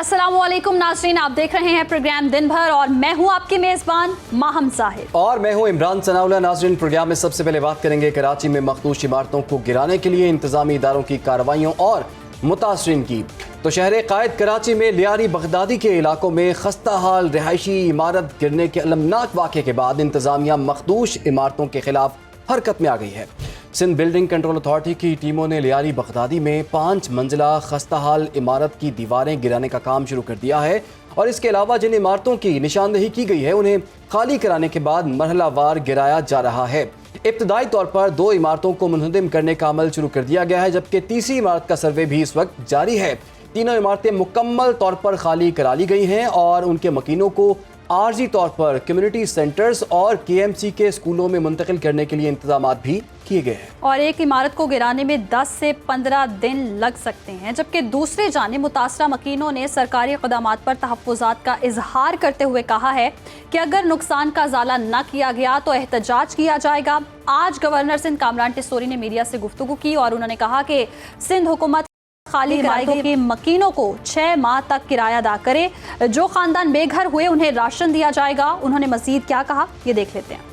अस्सलामुअलैकुम नाज़रीन, आप देख रहे हैं प्रोग्राम दिन भर और मैं हूं आपकी मेज़बान माहम साहिब और मैं हूं इमरान सनाउल्लाह। नाज़रीन, प्रोग्राम में सबसे पहले बात करेंगे कराची में मखदूश इमारतों को गिराने के लिए इंतजामी इदारों की कार्रवाइयों और मुतासरीन की। तो शहर कायद कराची में लियारी बगदादी के इलाकों में खस्ता हाल रिहायशी इमारत गिरने के अलमनाक वाक़े के बाद इंतजामिया मखदूश इमारतों के खिलाफ हरकत में आ गई है। सिंध बिल्डिंग कंट्रोल अथॉरिटी की टीमों ने लियारी बगदादी में 5 मंजिला खस्ता हाल इमारत की दीवारें गिराने का काम शुरू कर दिया है और इसके अलावा जिन इमारतों की निशानदेही की गई है उन्हें खाली कराने के बाद मरहलावार गिराया जा रहा है। इब्तदाई तौर पर 2 इमारतों को मुनहदिम करने का अमल शुरू कर दिया गया है, जबकि तीसरी इमारत का सर्वे भी इस वक्त जारी है। तीनों इमारतें मुकम्मल तौर पर खाली करा ली गई हैं और उनके मकीनों को आर्जी तौर पर कम्युनिटी सेंटर्स और KMC के स्कूलों में मुंतकिल करने के लिए इंतजाम भी किए गए हैं। और एक इमारत को गिराने में 10 से 15 दिन लग सकते हैं, जबकि दूसरी जानिब मुतासरा मकीनों ने सरकारी इक़दामात पर तहफ़्फ़ुज़ात का इजहार करते हुए कहा है कि अगर नुकसान का ज़ाला न किया गया तो एहतजाज किया जाएगा। आज गवर्नर सिंध कामरान टिस्सोरी ने मीडिया से गुफ्तगू की और उन्होंने कहा कि सिंध हुकूमत खाली इमारतों के मकीनों को 6 माह तक किराया अदा करे। जो खानदान बेघर हुए उन्हें राशन दिया जाएगा। उन्होंने मजीद क्या कहा, ये देख लेते हैं।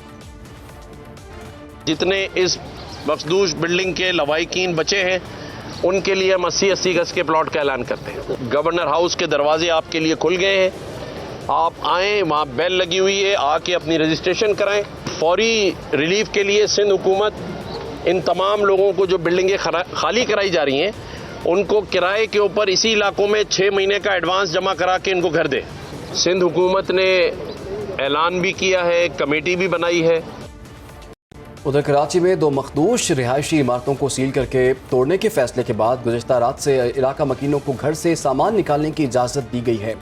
जितने इस मखदूश बिल्डिंग के लवाहिकीन बचे हैं उनके लिए हम 80-80 गज के प्लॉट का ऐलान करते हैं। गवर्नर हाउस के दरवाजे आपके लिए खुल गए हैं, आप आएँ, वहाँ बेल लगी हुई है, आके अपनी रजिस्ट्रेशन कराएं। फौरी रिलीफ के लिए सिंध हुकूमत इन तमाम लोगों को जो बिल्डिंगें खाली कराई जा रही हैं उनको किराए के ऊपर इसी इलाकों में 6 महीने का एडवांस जमा करा के इनको घर दे। सिंध हुकूमत ने ऐलान भी किया है, कमेटी भी बनाई है। उधर कराची में 2 मखदूश रिहायशी इमारतों को सील करके तोड़ने के फैसले के बाद गुज़श्ता रात से इलाका मकीनों को घर से सामान निकालने की इजाज़त दी गई है।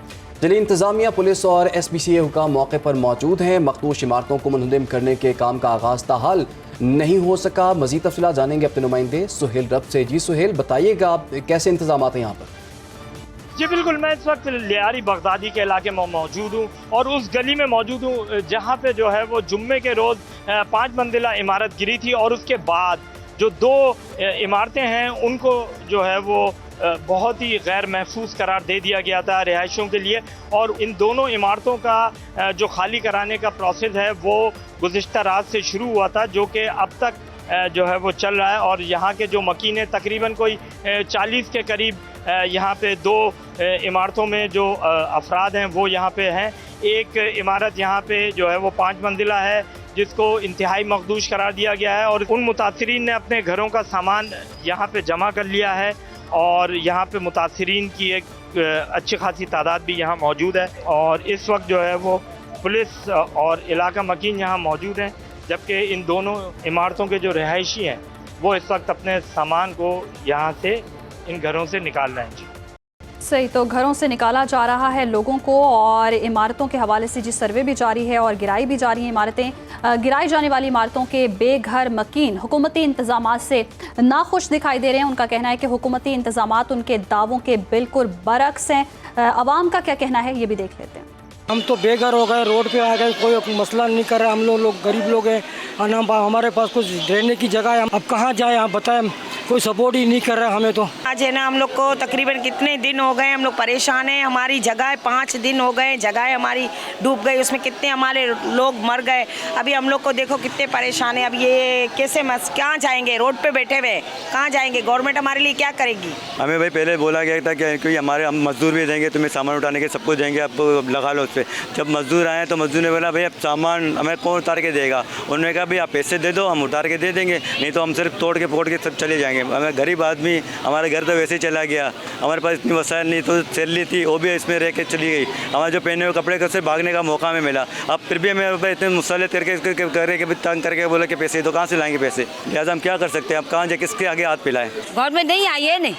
जिले इंतजामिया, पुलिस और SPCA हुकाम मौके पर मौजूद हैं। मखदूश इमारतों को मुनहदिम करने के काम का आगाज़ ताहाल नहीं हो सका। मज़ीद तफ़सीलात जानेंगे अपने नुमाइंदे सुहेल रब से। जी सुहेल, बताइएगा कैसे इंतजाम हैं यहाँ पर? जी बिल्कुल, मैं इस वक्त लियारी बगदादी के इलाके में मौजूद हूँ और उस गली में मौजूद हूँ जहाँ पे जो है वो जुम्मे के रोज़ 5 मंजिला इमारत गिरी थी और उसके बाद जो 2 इमारतें हैं उनको जो है वो बहुत ही गैर महफूज करार दे दिया गया था रिहायशियों के लिए। और इन दोनों इमारतों का जो खाली कराने का प्रोसेस है वो गुज़िश्ता रात से शुरू हुआ था, जो कि अब तक जो है वो चल रहा है। और यहाँ के जो मकीन तकरीबन कोई 40 के करीब यहाँ पे 2 इमारतों में जो अफराद हैं वो यहाँ पे हैं। एक इमारत यहाँ पे जो है वो 5 मंजिला है जिसको इंतहाई मखदूश करार दिया गया है और उन मुतासरीन ने अपने घरों का सामान यहाँ पे जमा कर लिया है और यहाँ पे मुतासरीन की एक अच्छी खासी तादाद भी यहाँ मौजूद है। और इस वक्त जो है वो पुलिस और इलाका मकीन यहाँ मौजूद हैं, जबकि इन दोनों इमारतों के जो रिहायशी हैं वो इस वक्त अपने सामान को यहाँ से इन घरों से निकाल रहे हैं। सही, तो घरों से निकाला जा रहा है लोगों को और इमारतों के हवाले से जी सर्वे भी जारी है और गिराई भी जारी है इमारतें। गिराई जाने वाली इमारतों के बेघर मकीन हुकूमती इंतजामात से नाखुश दिखाई दे रहे हैं। उनका कहना है कि हुकूमती इंतजामात उनके दावों के बिल्कुल बरक्स हैं। अवाम का क्या कहना है, ये भी देख लेते हैं। हम तो बेघर हो गए, रोड पे आ गए, कोई मसला नहीं कर रहा। हम लोग गरीब लोग हैं और हमारे पास कुछ रहने की जगह है। अब कहाँ जाए आप बताएं, कोई सपोर्ट ही नहीं कर रहा हमें। तो आज है ना, हम लोग को तकरीबन कितने दिन हो गए हम लोग परेशान हैं। हमारी जगह 5 दिन हो गए, जगह हमारी डूब गई, उसमें कितने हमारे लोग मर गए। अभी हम लोग को देखो कितने परेशान हैं। अब ये कैसे कहाँ जाएंगे, रोड पे बैठे हुए कहाँ जाएंगे? गवर्नमेंट हमारे लिए क्या करेगी? हमें भाई पहले बोला गया था कि हमारे हम मजदूर भी देंगे, तुम्हें सामान उठाने के सब कुछ देंगे, आप लगा लो उस पर। जब मजदूर आए तो मजदूर ने बोला भाई अब सामान हमें कौन उतार के देगा? उन्होंने कहा भाई आप पैसे दे दो, हम उतार के दे देंगे, नहीं तो हम सिर्फ तोड़ के फोड़ के सब चले जाएंगे। हमें गरीब आदमी, हमारे घर तो वैसे ही चला गया, हमारे पास इतनी वसाइल नहीं, तो सैलरी थी वो भी इसमें रह के चली गई। हमारे जो पहने हुए कपड़े से भागने का मौका हमें मिला। अब फिर भी हमें इतने मुसलत करके तंग करके बोला कि पैसे तो कहाँ से लाएंगे पैसे? लिहाजा हम क्या कर सकते हैं? अब कहाँ जाए, किसके आगे हाथ फैलाएं? गवर्नमेंट नहीं आई है, नहीं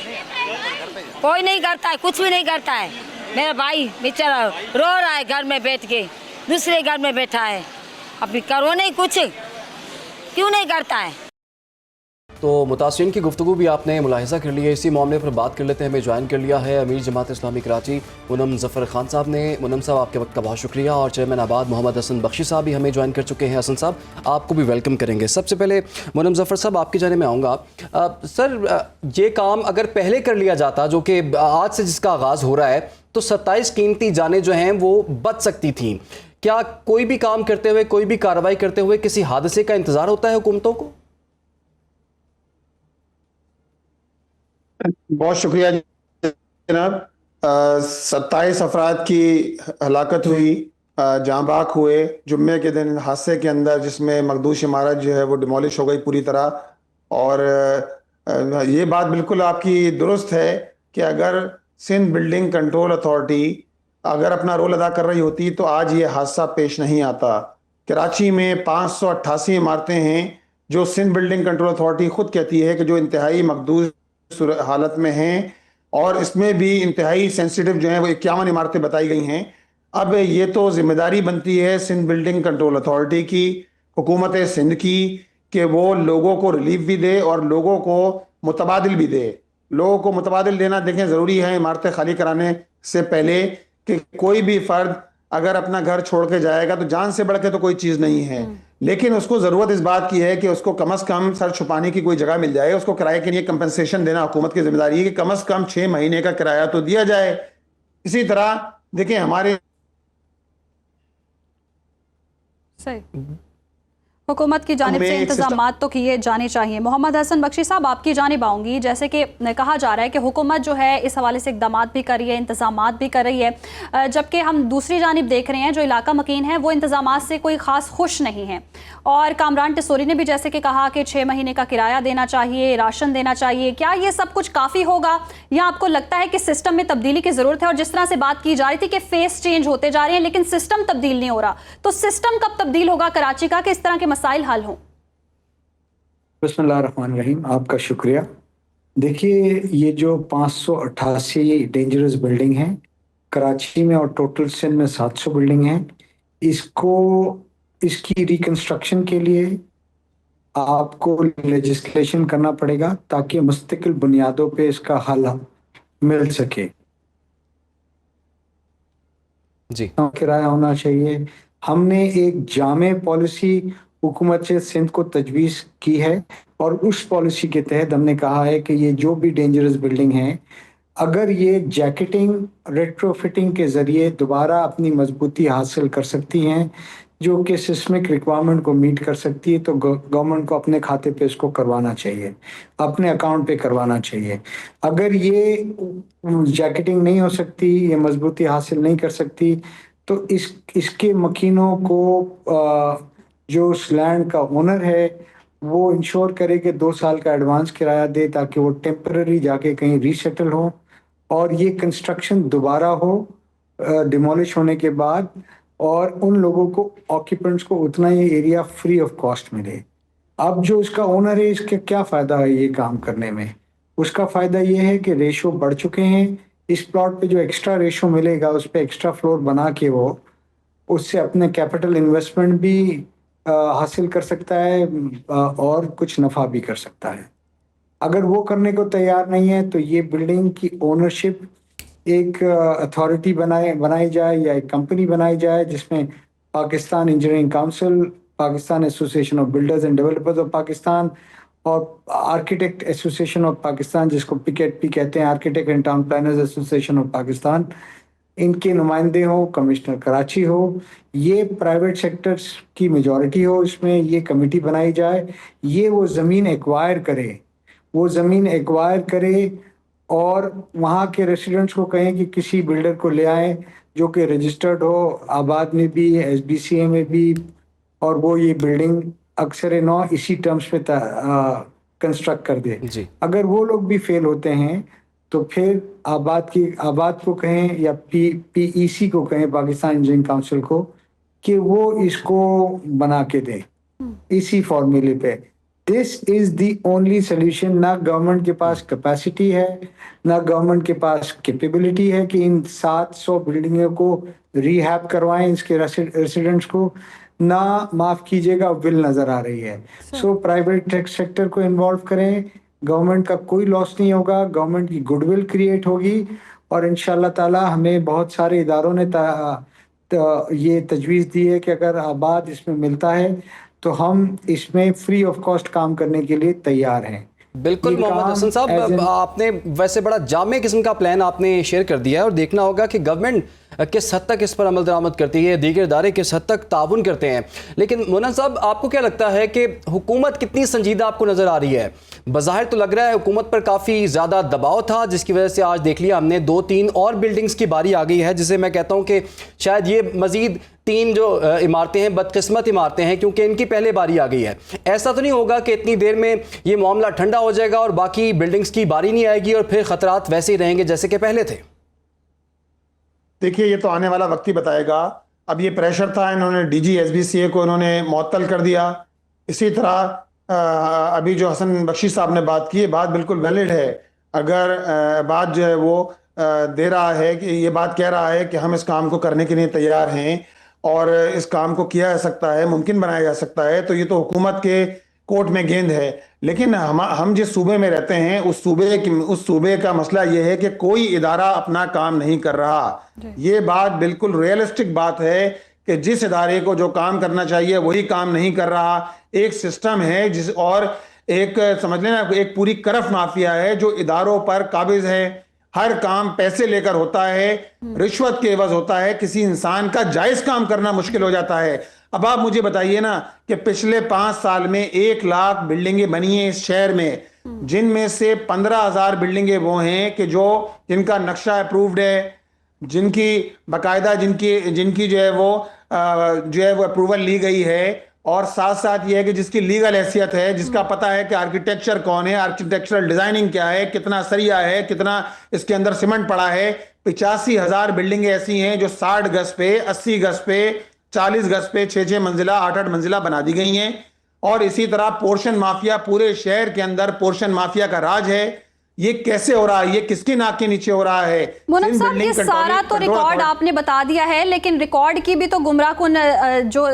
कोई नहीं करता है, कुछ भी नहीं करता है। मेरा भाई बेचारा रो रहा है घर में बैठ के, दूसरे घर में बैठा है। अभी करो नहीं कुछ, क्यों नहीं करता है? तो मुतासरीन की गुफ्तगू भी आपने मुलाहिजा कर लिया। इसी मामले पर बात कर लेते हैं। हमें ज्वाइन कर लिया है अमीर जमात इस्लामी कराची मुनम ज़फ़र खान साहब ने। मुनम साहब, आपके वक्त का बहुत शुक्रिया। और चेयरमैन आबाद मोहम्मद हसन बख्शी साहब भी हमें ज्वाइन कर चुके हैं। हसन साहब, आपको भी वेलकम करेंगे। सबसे पहले मुनम ज़फ़र साहब, आपकी जाने में आऊँगा। सर, ये काम अगर पहले कर लिया जाता, जो कि आज से जिसका आगाज़ हो रहा है, तो 27 कीमती जानें जो हैं वो बच सकती थीं। क्या कोई भी काम करते हुए, कोई भी कार्रवाई करते हुए किसी हादसे का इंतजार होता है हुकूमतों को? बहुत शुक्रिया जनाब। 27 अफराद की हलाकत हुई, जाँ बाक हुए जुम्मे के दिन हादसे के अंदर, जिसमें मखदूश इमारत जो है वो डिमोलिश हो गई पूरी तरह। और ये बात बिल्कुल आपकी दुरुस्त है कि अगर सिंध बिल्डिंग कंट्रोल अथॉरिटी अगर अपना रोल अदा कर रही होती तो आज ये हादसा पेश नहीं आता। कराची में 588 इमारतें हैं जो सिंध बिल्डिंग कंट्रोल अथॉरिटी खुद कहती है कि जो इंतहाई मखदूश हालत में हैं, और इसमें भी इंतहाई सेंसिटिव जो है वो 51 इमारतें बताई गई हैं। अब ये तो जिम्मेदारी बनती है सिंध बिल्डिंग कंट्रोल अथॉरिटी की, हुकूमत सिंध की, कि वो लोगों को रिलीफ भी दे और लोगों को मुतबादिल भी दे। लोगों को मुतबादिल देना देखें ज़रूरी है इमारतें खाली कराने से पहले, कि कोई भी फ़र्द अगर अपना घर छोड़ के जाएगा तो जान से बढ़ के तो कोई चीज़ नहीं है, लेकिन उसको ज़रूरत इस बात की है कि उसको कम से कम सर छुपाने की कोई जगह मिल जाए। उसको किराए के लिए कंपनसेशन देना हुकूमत की जिम्मेदारी है कि कम से कम 6 महीने का किराया तो दिया जाए। इसी तरह देखिए हमारे सही हुकूमत की जानिब से इंतजामात तो किए जाने चाहिए। मोहम्मद हसन बख्शी साहब, आपकी जानिब आऊँगी। जैसे कि कहा जा रहा है कि हुकूमत जो है इस हवाले से इकदामात भी कर रही है, इंतजामात भी कर रही है, जबकि हम दूसरी जानिब देख रहे हैं जो इलाका मकीन है वो इंतजामात से कोई ख़ास खुश नहीं है। और कामरान टिसोरी ने भी जैसे कि कहा कि 6 महीने का किराया देना चाहिए, राशन देना चाहिए। क्या ये सब कुछ काफ़ी होगा या आपको लगता है कि सिस्टम में तब्दीली की ज़रूरत है? और जिस तरह से बात की जा रही थी कि फेस चेंज होते जा रहे हैं लेकिन सिस्टम तब्दील नहीं हो रहा, तो सिस्टम कब तब्दील होगा कराची का कि इस तरह के मसाइल हल हों? बिस्मिल्लाहिर्रहमानिर्रहीम, आपका शुक्रिया। देखिए, ये जो 588 डेंजरस बिल्डिंग हैं कराची में और टोटल सिंध में 700 बिल्डिंग हैं, इसकी रिकंस्ट्रक्शन के लिए आपको लेजिस्लेशन करना पड़ेगा ताकि मुस्तकिल बुनियादों पे इसका हल मिल सके। जी, किराया होना चाहिए। हमने एक जामे पॉलिसी हुकूमत से सिंध को तजवीज़ की है और उस पॉलिसी के तहत हमने कहा है कि ये जो भी डेंजरस बिल्डिंग हैं, अगर ये जैकेटिंग रेट्रोफिटिंग के ज़रिए दोबारा अपनी मजबूती हासिल कर सकती हैं जो कि सिस्मिक रिक्वायरमेंट को मीट कर सकती है, तो गवर्नमेंट को अपने खाते पे इसको करवाना चाहिए, अपने अकाउंट पे करवाना चाहिए। अगर ये जैकेटिंग नहीं हो सकती, ये मजबूती हासिल नहीं कर सकती, तो इसके मकीनों को जो उस लैंड का ओनर है वो इंश्योर करे कि 2 साल का एडवांस किराया दे ताकि वो टेम्पररी जाके कहीं रीसेटल हो और ये कंस्ट्रक्शन दोबारा हो डिमोलिश होने के बाद, और उन लोगों को ऑक्यूपेंट्स को उतना ही एरिया फ्री ऑफ कॉस्ट मिले। अब जो इसका ओनर है, इसके क्या फ़ायदा है ये काम करने में? उसका फ़ायदा ये है कि रेशो बढ़ चुके हैं। इस प्लॉट पे जो एक्स्ट्रा रेशो मिलेगा उस पर एक्स्ट्रा फ्लोर बना के वो उससे अपने कैपिटल इन्वेस्टमेंट भी हासिल कर सकता है और कुछ नफ़ा भी कर सकता है। अगर वो करने को तैयार नहीं है तो ये बिल्डिंग की ओनरशिप एक अथॉरिटी बनाई जाए या एक कंपनी बनाई जाए जिसमें Pakistan engineering council, Pakistan association of builders and developers of Pakistan और आर्किटेक्ट एसोसिएशन ऑफ पाकिस्तान, जिसको PKTP कहते हैं, architect and town planners association of Pakistan, इनके नुमाइंदे हो, कमिश्नर कराची हो, ये प्राइवेट सेक्टर्स की मेजॉरिटी हो, इसमें ये कमेटी बनाई जाए, ये वो ज़मीन एक्वायर करे और वहाँ के रेसिडेंट्स को कहें कि किसी बिल्डर को ले आए जो कि रजिस्टर्ड हो, आबाद में भी, SBCA में भी, और वो ये बिल्डिंग अक्सर नौ इसी टर्म्स पे कंस्ट्रक्ट कर दे। अगर वो लोग भी फेल होते हैं तो फिर आबाद को कहें या PEC को कहें, पाकिस्तान इंजीनियरिंग काउंसिल को, कि वो इसको बना के दें इसी फॉर्मूले पे। This is the only solution. ना गवर्नमेंट के पास कैपेसिटी है, ना गवर्नमेंट के पास कैपेबिलिटी है कि इन 700 बिल्डिंगों को रिहैब करवाएं इसके रेसिडेंट्स को, ना माफ कीजिएगा विल नजर आ रही है। सो प्राइवेट सेक्टर को इन्वॉल्व करें, गवर्नमेंट का कोई लॉस नहीं होगा, गवर्नमेंट की गुडविल क्रिएट होगी और इंशाल्लाह ताला हमें बहुत सारे इदारों ने ये तजवीज़ दी है कि अगर आबाद इसमें मिलता है तो हम इसमें फ्री ऑफ कॉस्ट काम करने के लिए तैयार हैं। बिल्कुल ये मोहम्मद काम हसन साहब, as in- आपने वैसे बड़ा जामे किस्म का प्लान आपने शेयर कर दिया है और देखना होगा कि गवर्नमेंट किस हद तक इस पर अमल दरामद करती है, दीगर इदारे किस हद तक ताउन करते हैं। लेकिन मोहन साहब, आपको क्या लगता है कि हुकूमत कितनी संजीदा आपको नज़र आ रही है? बज़ाहिर तो लग रहा है हुकूमत पर काफ़ी ज़्यादा दबाव था, जिसकी वजह से आज देख लिया हमने 2-3 और बिल्डिंग्स की बारी आ गई है, जिसे मैं कहता हूँ कि शायद ये मज़ीद 3 जो इमारतें हैं बदकिस्मत इमारतें हैं, क्योंकि इनकी पहले बारी आ गई है। ऐसा तो नहीं होगा कि इतनी देर में ये मामला ठंडा हो जाएगा और बाकी बिल्डिंग्स की बारी नहीं आएगी और फिर ख़तरात वैसे ही रहेंगे जैसे कि पहले थे? देखिए, ये तो आने वाला वक्त ही बताएगा। अब ये प्रेशर था, इन्होंने डीजी एसबीसीए को इन्होंने मुअत्तल कर दिया। इसी तरह अभी जो हसन बख्शी साहब ने बात की, बात बिल्कुल वैलिड है। अगर बात जो है वो दे रहा है कि ये बात कह रहा है कि हम इस काम को करने के लिए तैयार हैं और इस काम को किया जा सकता है, मुमकिन बनाया जा सकता है, तो ये तो हुकूमत के कोर्ट में गेंद है। लेकिन हम जिस सूबे में रहते हैं उस सूबे का मसला ये है कि कोई इदारा अपना काम नहीं कर रहा। ये बात बिल्कुल रियलिस्टिक बात है कि जिस इदारे को जो काम करना चाहिए वही काम नहीं कर रहा। एक सिस्टम है जिस और एक समझ लेना एक पूरी करफ माफिया है जो इदारों पर काबिज है। हर काम पैसे लेकर होता है, रिश्वत के एवज होता है, किसी इंसान का जायज काम करना मुश्किल हो जाता है। अब आप मुझे बताइए ना कि पिछले 5 साल में 1 लाख बिल्डिंगें बनी हैं इस शहर में, जिनमें से 15,000 बिल्डिंगें वो हैं कि जिनका नक्शा अप्रूव्ड है, जिनकी बाकायदा जिनकी जो है वो अप्रूवल ली गई है, और साथ साथ ये है कि जिसकी लीगल हैसियत है, जिसका पता है कि आर्किटेक्चर कौन है, आर्किटेक्चरल डिजाइनिंग क्या है, कितना सरिया है, कितना इसके अंदर सीमेंट पड़ा है। 85,000 बिल्डिंगें ऐसी हैं जो 60 गज पे, 80 गज पे, 40 गज पे 6-6 मंजिला 8-8 मंजिला बना दी गई हैं। और इसी तरह पोर्शन माफिया, पूरे शहर के अंदर पोर्शन माफिया का राज है। ये कैसे हो रहा है? ये किसकी नाक के नीचे हो रहा है? मुनम साहब, ये सारा तो रिकॉर्ड आपने बता दिया है, लेकिन रिकॉर्ड की भी तो गुमराहकुन जो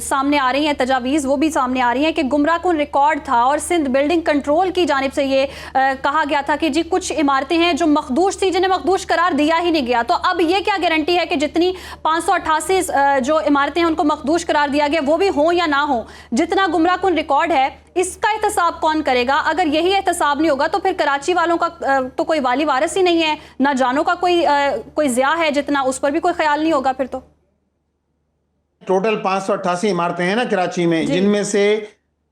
सामने आ रही है तजावीज़, वो भी सामने आ रही है कि गुमराहकुन रिकॉर्ड था और सिंध बिल्डिंग कंट्रोल की जानिब से ये कहा गया था कि जी कुछ इमारतें हैं जो मखदूश थी, जिन्हें मखदूश करार दिया ही नहीं गया। तो अब ये क्या गारंटी है कि जितनी 588 जो इमारतें हैं उनको मखदूश करार दिया गया वो भी हो या ना हो? जितना गुमराहकुन रिकॉर्ड है इसका एहतसाब कौन करेगा? अगर यही एहतसाब नहीं होगा तो फिर कराची वालों का तो कोई वाली वारिस ही नहीं है, ना जानों का कोई ज़िया है जितना, उस पर भी कोई ख्याल नहीं होगा फिर तो। टोटल 588 इमारतें हैं ना कराची में, जिनमें से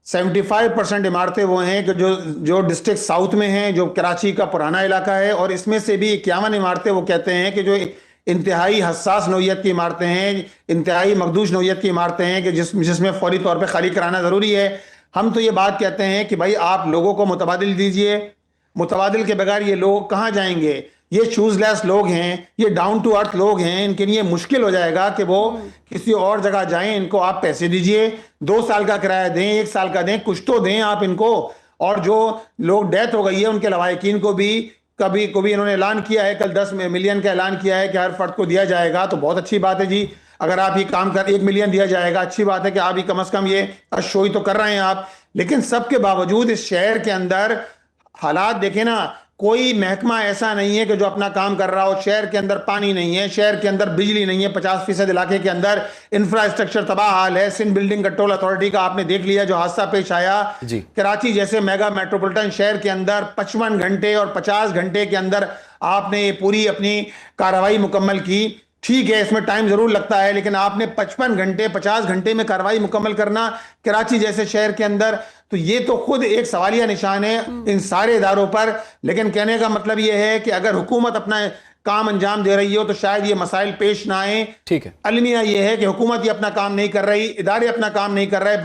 75% इमारतें वो हैं कि जो डिस्ट्रिक्ट साउथ में हैं, जो कराची का पुराना इलाका है, और इसमें से भी 51 इमारतें वो कहते हैं कि जो इंतहाई हसास नौइयत की इमारतें हैं, इंतहाई मखदूश नौइयत की इमारतें हैं कि जिसमें फौरी तौर पर खाली कराना ज़रूरी है। हम तो ये बात कहते हैं कि भाई आप लोगों को मुतबादिल दीजिए, मुतबादिल के बगैर ये लोग कहाँ जाएंगे? ये शूजलेस लोग हैं, ये डाउन टू अर्थ लोग हैं, इनके लिए मुश्किल हो जाएगा कि वो किसी और जगह जाएं। इनको आप पैसे दीजिए, 2 साल का किराया दें, 1 साल का दें, कुछ तो दें आप इनको। और जो लोग डेथ हो गई है उनके लवाहिकीन को भी कभी इन्होंने ऐलान किया है, कल 10 मिलियन का ऐलान किया है कि हर फर्द को दिया जाएगा, तो बहुत अच्छी बात है जी। अगर आप ये काम कर 1 मिलियन दिया जाएगा, अच्छी बात है कि आप ही कम से कम ये अशोई तो कर रहे हैं आप। लेकिन सबके बावजूद इस शहर के अंदर हालात देखें ना, कोई महकमा ऐसा नहीं है कि जो अपना काम कर रहा हो। शहर के अंदर पानी नहीं है, शहर के अंदर बिजली नहीं है, 50% इलाके के अंदर इंफ्रास्ट्रक्चर तबाह हाल है। सिंध बिल्डिंग कंट्रोल अथॉरिटी का आपने देख लिया जो हादसा पेश आया कराची जैसे मेगा मेट्रोपॉलिटन शहर के अंदर, 55 घंटे और 50 घंटे के अंदर आपने ये पूरी अपनी कार्रवाई मुकम्मल की। ठीक है, इसमें टाइम जरूर लगता है, लेकिन आपने 55 घंटे 50 घंटे में कार्रवाई मुकम्मल करना कराची जैसे शहर के अंदर, तो ये तो खुद एक सवालिया निशान है इन सारे इदारों पर। लेकिन कहने का मतलब ये है कि अगर हुकूमत अपना काम अंजाम दे रही हो तो शायद ये मसाइल पेश ना आए। ठीक है, अलमिया ये है कि हुकूमत ही अपना काम नहीं कर रही, इदारे अपना काम नहीं कर रहे,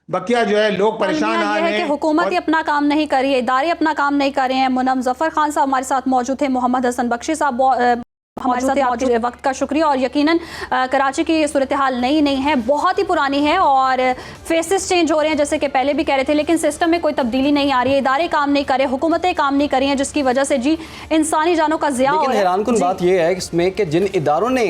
बकिया जो है लोग परेशान आ रहे हैं। हुकूमत ही अपना काम नहीं कर रही है, इदारे अपना काम नहीं कर रहे हैं। मुनम जफर खान साहब हमारे साथ मौजूद थे, मोहम्मद हसन बख्शी साहब हमारे साथ आपके वक्त का शुक्रिया। और यकीनन कराची की सूरत हाल नई नहीं है, बहुत ही पुरानी है और फेसेस चेंज हो रहे हैं जैसे कि पहले भी कह रहे थे, लेकिन सिस्टम में कोई तब्दीली नहीं आ रही है, इदारे काम नहीं कर रहे, हुकूमतें काम नहीं कर रही हैं, जिसकी वजह से जी इंसानी जानों का ज़िया हो रहा है। हैरानकुन बात यह है इसमें कि जिन इदारों ने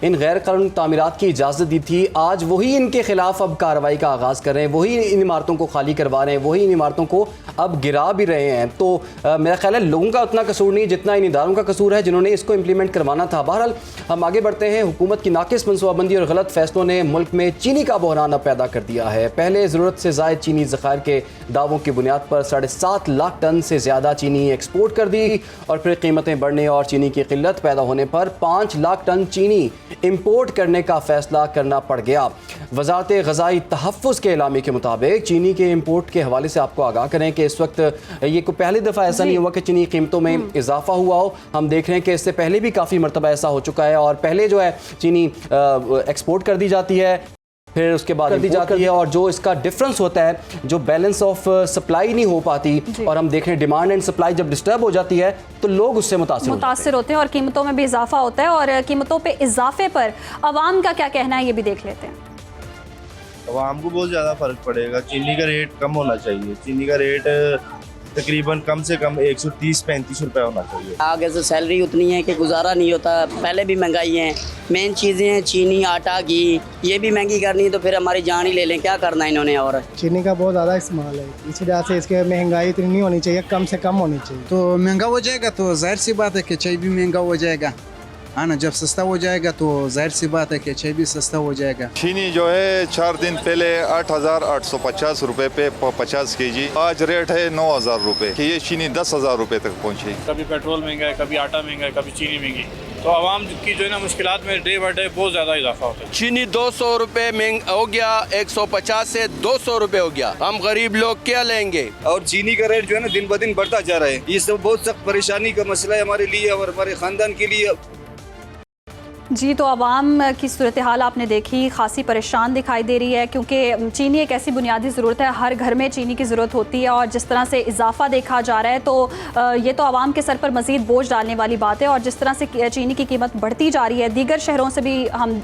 इन गैर कानूनी तामीरात की इजाज़त दी थी, आज वही इनके खिलाफ अब कार्रवाई का आगाज़ कर रहे हैं, वही इन इमारतों को खाली करवा रहे हैं, वही इन इमारतों को अब गिरा भी रहे हैं। तो मेरा ख्याल है लोगों का उतना कसूर नहीं जितना इन इदारों का कसूर है जिन्होंने इसको इम्प्लीमेंट करवाना बताना था। बहरहाल हम आगे बढ़ते हैं। हुकूमत की नाकिस मनसूबाबंदी और गलत फैसलों ने मुल्क में चीनी का बहरान अब पैदा कर दिया है। पहले ज़रूरत से ज़ायद चीनी ज़खायर के दावों की बुनियाद पर 7.5 लाख टन से ज़्यादा चीनी एक्सपोर्ट कर दी और फिर कीमतें बढ़ने और चीनी की किल्लत पैदा होने पर 5 लाख टन चीनी इम्पोर्ट करने का फैसला करना पड़ गया। वजारत ग़ज़ाई तहफ़्फ़ुज़ के एलामी के मुताबिक चीनी के इम्पोर्ट के हवाले से आपको आगाह करें कि इस वक्त ये को पहली दफ़ा ऐसा नहीं हुआ कि चीनी कीमतों में इजाफा हुआ हो। हम देख रहे हैं कि इससे पहले भी काफ़ी मरतबा ऐसा हो चुका है और पहले जो है चीनी एक्सपोर्ट कर दी जाती है, फिर उसके बाद कर दी जाती है और जो इसका डिफरेंस होता है, जो बैलेंस ऑफ सप्लाई नहीं हो पाती और हम देख रहे हैं डिमांड एंड सप्लाई जब डिस्टर्ब हो जाती है तो लोग उससे मुतासिर होते हैं और कीमतों में भी इजाफा होता है। और कीमतों पे इजाफे पर अवाम का क्या कहना है ये भी देख लेते हैं। आवाम को बहुत ज़्यादा फ़र्क पड़ेगा। चीनी का रेट कम होना चाहिए। चीनी का रेट तकरीबन कम से कम 130-135 रुपए होना चाहिए। आगे से सैलरी उतनी है कि गुजारा नहीं होता। पहले भी महंगाई है, मेन चीज़ें हैं चीनी, आटा, घी, ये भी महंगी करनी है तो फिर हमारी जान ही ले लें। क्या करना है इन्होंने। और चीनी का बहुत ज़्यादा इस्तेमाल है, इस वजह से इसके महंगाई इतनी नहीं होनी चाहिए, कम से कम होनी चाहिए। तो महंगा हो जाएगा तो जाहिर सी बात है कि चाय भी महंगा हो जाएगा, है ना। जब सस्ता हो जाएगा तो जाहिर सी बात है कि चाय भी सस्ता हो जाएगा। चीनी जो है 4 दिन पहले 8,850 रुपए पे 50 kg, आज रेट है 9,000 रुपए कि ये चीनी 10,000 रुपए तक पहुंची। कभी पेट्रोल महंगा है, कभी आटा महंगा है, कभी चीनी महंगी, तो आवाम की जो है ना मुश्किलात में डे बाय डे बहुत ज़्यादा इजाफा होता है। चीनी 200 रुपए महंगा हो गया, 150 से 200 रुपए हो गया। हम गरीब लोग क्या लेंगे। और चीनी का रेट जो है ना दिन ब दिन बढ़ता जा रहा है। ये सब बहुत सख्त परेशानी का मसला है हमारे लिए और हमारे ख़ानदान के लिए। जी, तो आवाम की सूरत हाल आपने देखी, खासी परेशान दिखाई दे रही है क्योंकि चीनी एक ऐसी बुनियादी ज़रूरत है, हर घर में चीनी की ज़रूरत होती है और जिस तरह से इजाफा देखा जा रहा है तो ये तो आवाम के सर पर मज़ीद बोझ डालने वाली बात है। और जिस तरह से चीनी की कीमत बढ़ती जा रही है, दीगर शहरों से भी हम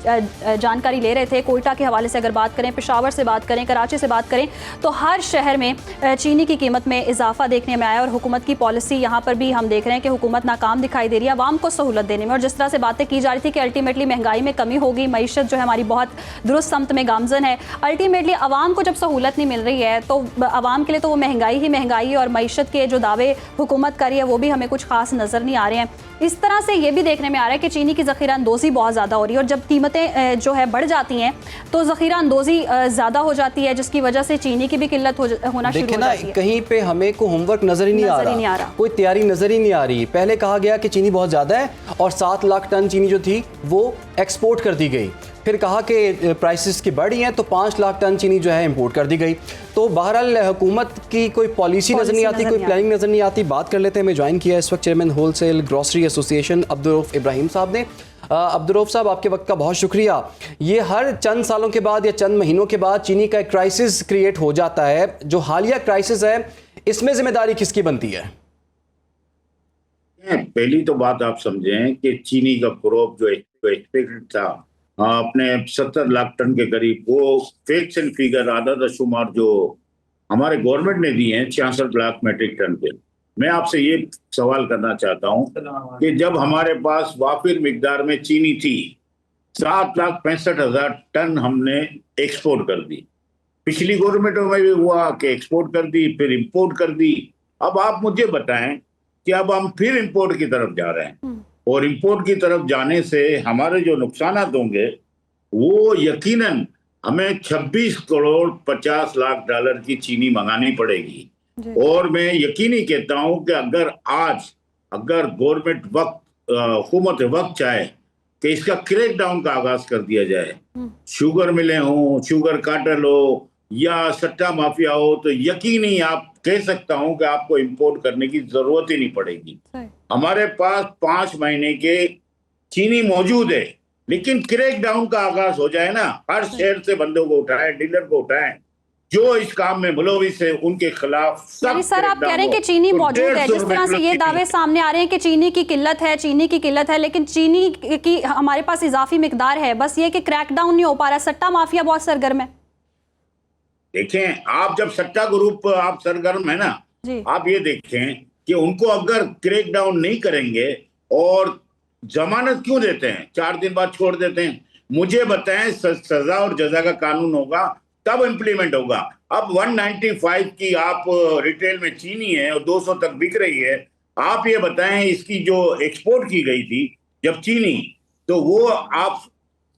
जानकारी ले रहे थे, कोयटा के हवाले से अगर बात करें, पेशावर से बात करें, कराची से बात करें, तो हर शहर में चीनी की कीमत में इजाफा देखने में आया और हुकूमत की पॉलिसी यहाँ पर भी हम देख रहे हैं कि हुकूमत नाकाम दिखाई दे रही है आवाम को सहूलत देने में। और जिस तरह से बातें की जा रही थी कि अल्टीमेटली महंगाई में कमी होगी, मईशत जो है हमारी बहुत दुरुस्त समत में गामजन है, अल्टीमेटली आवाम को जब सहूलत नहीं मिल रही है तो आवाम के लिए तो वो महंगाई ही महंगाई है और मईशत के जो दावे हुकूमत कर रही है वो भी हमें कुछ खास नज़र नहीं आ रहे हैं। इस तरह से ये भी देखने में आ रहा है कि चीनी की ज़ख़ीरा अंदोज़ी बहुत ज़्यादा हो रही है और जब कीमतें जो है बढ़ जाती हैं तो ज़ख़ीरा अंदोज़ी ज़्यादा हो जाती है, जिसकी वजह से चीनी की भी किल्लत होना शुरू हो जाती है। कहीं पे हमें को होमवर्क नज़र ही नहीं आ रहा, कोई तैयारी नज़र ही नहीं आ रही। पहले कहा गया कि चीनी बहुत ज़्यादा है और 7 लाख टन चीनी जो थी वो एक्सपोर्ट कर दी गई, फिर कहा कि प्राइसेस की बढ़ी हैं तो 5 लाख टन चीनी जो है इंपोर्ट कर दी गई। तो बहरहाल हुकूमत की कोई पॉलिसी नज़र नहीं आती, कोई प्लानिंग नज़र नहीं आती। बात कर लेते हैं, हमें ज्वाइन किया इस वक्त chairman wholesale grocery association Abdurrauf Ibrahim साहब ने। अब्दुर्रऊफ साहब, आपके वक्त का बहुत शुक्रिया। ये हर चंद सालों के बाद या चंद महीनों के बाद चीनी का एक क्राइसिस क्रिएट हो जाता है, जो हालिया क्राइसिस है इसमें जिम्मेदारी किसकी बनती है? पहली तो बात आप समझें कि चीनी का क्रॉप जो एक्सपेक्टेड था अपने 70 लाख टन के करीब, वो फैक्ट्स एंड फिगर आधा शुमार जो हमारे गवर्नमेंट ने दिए हैं 66 लाख मेट्रिक टन के। मैं आपसे ये सवाल करना चाहता हूं कि जब हमारे पास वाफिर मिकदार में चीनी थी 7,65,000 टन हमने एक्सपोर्ट कर दी। पिछली गवर्नमेंटों में भी हुआ कि एक्सपोर्ट कर दी, फिर इंपोर्ट कर दी। अब आप मुझे बताएं कि अब हम फिर इंपोर्ट की तरफ जा रहे हैं और इंपोर्ट की तरफ जाने से हमारे जो नुकसान होंगे वो यकीनन हमें 26 करोड़ 50 लाख डॉलर की चीनी मंगानी पड़ेगी। और मैं यकीनी कहता हूं कि अगर गवर्नमेंट हुकूमत वक्त चाहे कि इसका क्रैक डाउन का आगाज कर दिया जाए, शुगर मिले हों, शुगर कार्टेल हो या सट्टा माफिया हो, तो यकीनी आप कह सकता हूं कि आपको इंपोर्ट करने की जरूरत ही नहीं पड़ेगी। हमारे पास 5 महीने के चीनी मौजूद है, लेकिन क्रैक डाउन का आगाज हो जाए ना, हर शहर से बंदों को उठाए, डीलर को उठाए जो इस काम में मुलविस है उनके खिलाफ। सर, आप कह रहे हैं कि चीनी मौजूद है, जिस तरह से ये दावे सामने आ रहे हैं कि चीनी की किल्लत है, लेकिन चीनी की हमारे पास इजाफी मिकदार है, बस ये कि क्रैक डाउन नहीं हो पा रहा, सट्टा माफिया बहुत सरगर्म है। देखें, आप जब सट्टा ग्रुप आप सरगर्म है ना, आप ये देखें कि उनको अगर क्रैक डाउन नहीं करेंगे और जमानत क्यों देते हैं, 4 दिन बाद छोड़ देते हैं। मुझे बताएं, सजा और जजा का कानून होगा तब इम्प्लीमेंट होगा। अब 195 की आप रिटेल में चीनी है और 200 तक बिक रही है। आप ये बताएं, इसकी जो एक्सपोर्ट की गई थी जब चीनी, तो वो आप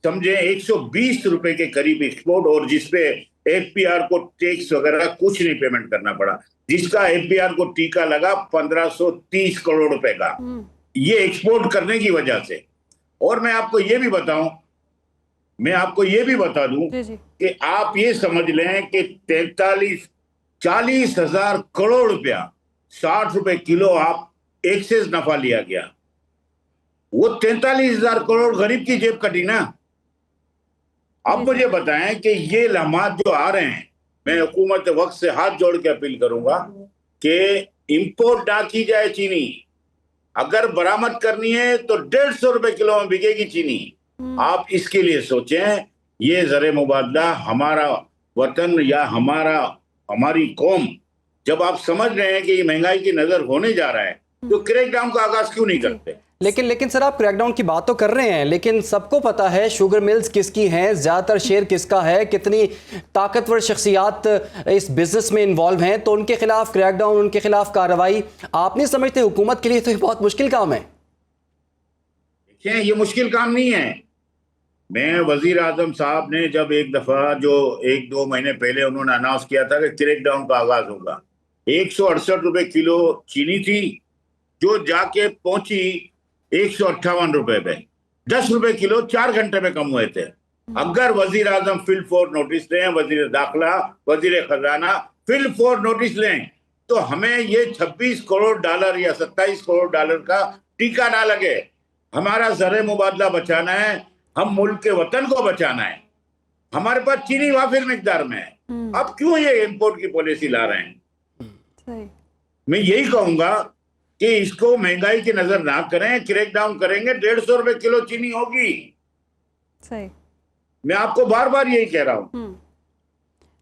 समझे 120 रुपए के करीब एक्सपोर्ट, और जिसपे एफपीआर को टैक्स वगैरह कुछ नहीं पेमेंट करना पड़ा, जिसका एफपीआर को टीका लगा 1530 करोड़ रुपए का, ये एक्सपोर्ट करने की वजह से। और मैं आपको ये भी बता दूं कि आप ये समझ लें कि 40,000 करोड़ रुपया, 60 रुपए किलो आप एक्सेस नफा लिया गया। वो 43,000 करोड़ गरीब की जेब कटी ना। अब मुझे बताएं कि ये लम्हात जो आ रहे हैं, मैं हुकूमत वक्त से हाथ जोड़ के अपील करूंगा कि इंपोर्ट ना की जाए चीनी। अगर बरामद करनी है तो 150 रुपए किलो में बिकेगी चीनी। आप इसके लिए सोचें। ये ज़र मुबादला हमारा वतन या हमारी कौम, जब आप समझ रहे हैं कि ये महंगाई की नजर होने जा रहा है, तो क्रैकडाउन का आगाज क्यों नहीं करते? लेकिन सर, आप क्रैकडाउन की बात तो कर रहे हैं, लेकिन सबको पता है शुगर मिल्स किसकी हैं, ज़्यादातर शेयर किसका है, कितनी ताकतवर शख्सियात इस बिजनेस में इन्वॉल्व हैं, तो उनके खिलाफ क्रैकडाउन, उनके खिलाफ कार्रवाई, आप नहीं समझते हुकूमत के लिए तो ये बहुत मुश्किल काम है? देखिए, ये मुश्किल काम नहीं है। मैं वजीर आजम साहब ने जब एक दफा जो 1-2 महीने पहले उन्होंने अनाउंस किया था कि क्रैकडाउन का आगाज होगा, 168 रुपए किलो चीनी थी जो जाके पहुंची 158 रुपए पे। 10 रुपए किलो 4 घंटे में कम हुए थे। अगर वजीर आजम फील्ड फोर नोटिस लें, वजीर दाखिला, वजीर खजाना फील्ड फोर नोटिस लें, तो हमें ये 26 करोड़ डॉलर या 27 करोड़ डॉलर का टीका ना लगे। हमारा ज़र मुबादला बचाना है, हम मुल्क के वतन को बचाना है। हमारे पास चीनी वाफिर मिकदार में है, अब क्यों ये इंपोर्ट की पॉलिसी ला रहे हैं? मैं यही कहूंगा कि इसको महंगाई की नजर ना करें, क्रैकडाउन करेंगे 150 रुपए किलो चीनी होगी। सही, मैं आपको बार बार यही कह रहा हूं।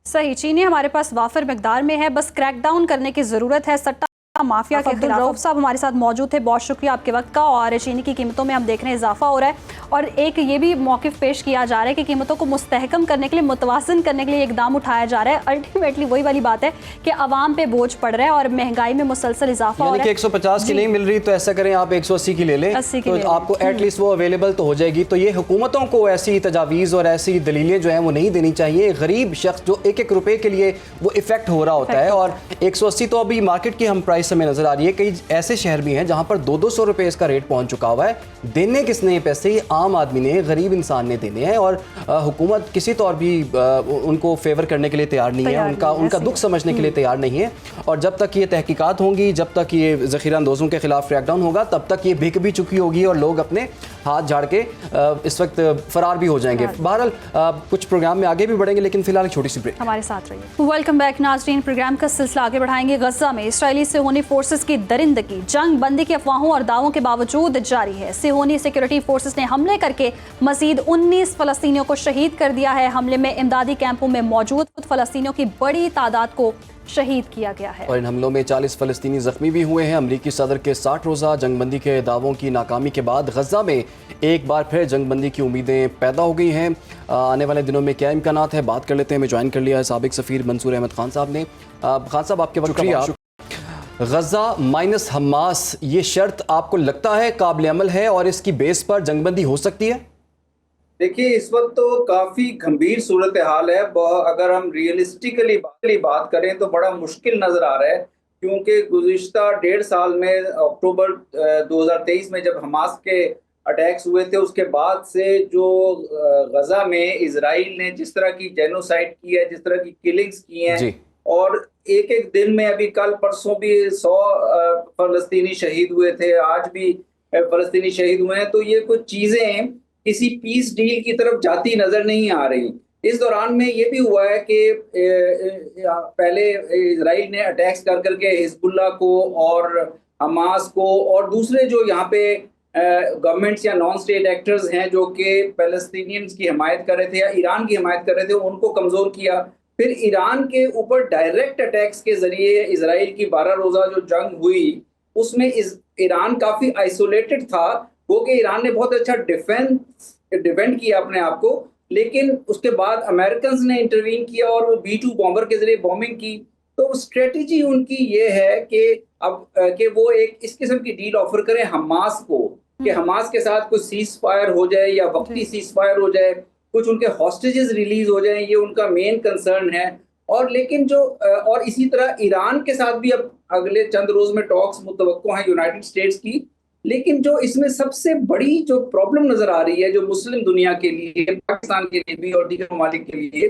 सही, चीनी हमारे पास वाफिर मिकदार में है, बस क्रैकडाउन करने की जरूरत है सट्टा माफिया के खिलाफ। रऊफ साहब हमारे साथ मौजूद थे, बहुत शुक्रिया आपके वक्त का। और चीनी की कीमतों में हम देख रहे हैं इजाफा हो रहा है, और एक ये भी मौक़िफ़ पेश किया जा रहा है कि कीमतों को मुस्तहकम करने के लिए, मुतवाज़िन करने के लिए इकदाम उठाया जा रहा है। अल्टीमेटली वही वाली बात है कि आवाम पे बोझ पड़ रहा है और महंगाई में मुसलसल इजाफा हो रहा है। 150 की नहीं मिल रही तो ऐसा करें आप 180 की ले लें, तो आपको एटलीस्ट वो अवेलेबल तो हो जाएगी। तो ये हुकूमतों को ऐसी तजावीज़ और ऐसी दलीलें जो हैं वो नहीं देनी चाहिए। गरीब शख्स जो 1-1 रुपए के लिए वो इफेक्ट हो रहा होता है, और 180 तो अभी मार्केट की हम प्राइस हमें नजर आ रही है। कई ऐसे शहर भी हैं जहां पर 200-200 रुपए इसका रेट पहुंच चुका हुआ है। देने किसने पैसे? आम आदमी ने, गरीब इंसान ने देने हैं, और हुकूमत किसी तौर भी उनको फेवर करने के लिए तैयार नहीं है, उनका दुख समझने के लिए तैयार नहीं है। और जब तक ये तहकीकात होंगी, जब तक ये ज़ख़ीरा अंदोज़ों के खिलाफ क्रैकडाउन होगा, तब तक ये बिक भी चुकी होगी और लोग अपने हाथ झाड़ के इस वक्त फरार भी हो जाएंगे। बहरहाल कुछ प्रोग्राम में आगे भी बढ़ेंगे, लेकिन फिलहाल एक छोटी सी ब्रेक। हमारे साथ रहिए। वेलकम बैक नाज़रीन, प्रोग्राम का सिलसिला आगे बढ़ाएंगे। गजा में इसराइली सिहोनी फोर्सेस की दरिंदगी जंग बंदी की अफवाहों और दावों के बावजूद जारी है। सिहोनी सिक्योरिटी फोर्सेस ने हमले करके मजीद 19 फलस्तीनियों को शहीद कर दिया है। हमले में इमदादी कैंपों में मौजूद फलस्तीनियों की बड़ी तादाद को शहीद किया गया है, और इन हमलों में 40 फलस्तीनी जख्मी भी हुए हैं। अमरीकी सदर के 60 रोज़ा जंगबंदी के दावों की नाकामी के बाद गजा में एक बार फिर जंगबंदी की उम्मीदें पैदा हो गई हैं। आने वाले दिनों में क्या इम्कानात है, बात कर लेते हैं। हमें ज्वाइन कर लिया है साबिक सफ़ीर मंसूर अहमद खान साहब ने। खान साहब, आपके वक्त शुक्रिया। गजा माइनस हमास, ये शर्त आपको लगता है काबिल अमल है और इसकी बेस पर जंगबंदी हो सकती है? देखिए, इस वक्त तो काफ़ी गंभीर सूरत हाल है। अगर हम रियलिस्टिकली बात करें तो बड़ा मुश्किल नज़र आ रहा है, क्योंकि गुज़िश्ता 1.5 साल में, अक्टूबर 2023 में जब हमास के अटैक्स हुए थे, उसके बाद से जो गजा में इजराइल ने जिस तरह की जेनोसाइड की है, जिस तरह की किलिंग्स की हैं, और एक दिन में, अभी कल परसों भी 100 फलस्तीनी शहीद हुए थे, आज भी फलस्तीनी शहीद हुए हैं, तो ये कुछ चीज़ें किसी पीस डील की तरफ जाती नजर नहीं आ रही। इस दौरान में ये भी हुआ है कि पहले इजराइल ने अटैक्स कर करके हिजबुल्लाह को और हमास को और दूसरे जो यहाँ पे गवर्नमेंट्स या नॉन स्टेट एक्टर्स हैं जो कि पैलेस्टीनियंस की हिमायत कर रहे थे या ईरान की हिमायत कर रहे थे, उनको कमज़ोर किया। फिर ईरान के ऊपर डायरेक्ट अटैक्स के जरिए इजराइल की 12 रोज़ा जो जंग हुई, उसमें ईरान काफ़ी आइसोलेटेड था, वो कि ईरान ने बहुत अच्छा डिफेंड किया अपने आप को, लेकिन उसके बाद अमेरिकन ने इंटरवीन किया और वो B-2 बॉम्बर के जरिए बॉम्बिंग की। तो स्ट्रेटजी उनकी ये है कि अब कि वो एक इस किस्म की डील ऑफर करें हमास को कि हमास के साथ कुछ सीज फायर हो जाए या वक्ती सीज फायर हो जाए, कुछ उनके हॉस्टेजेस रिलीज हो जाए, ये उनका मेन कंसर्न है। और लेकिन जो और इसी तरह ईरान के साथ भी अब अगले चंद रोज में टॉक्स मुतवक्को हैं यूनाइटेड स्टेट्स की। लेकिन जो इसमें सबसे बड़ी जो प्रॉब्लम नजर आ रही है जो मुस्लिम दुनिया के लिए, पाकिस्तान के लिए भी और दीगर ममालिक के लिए,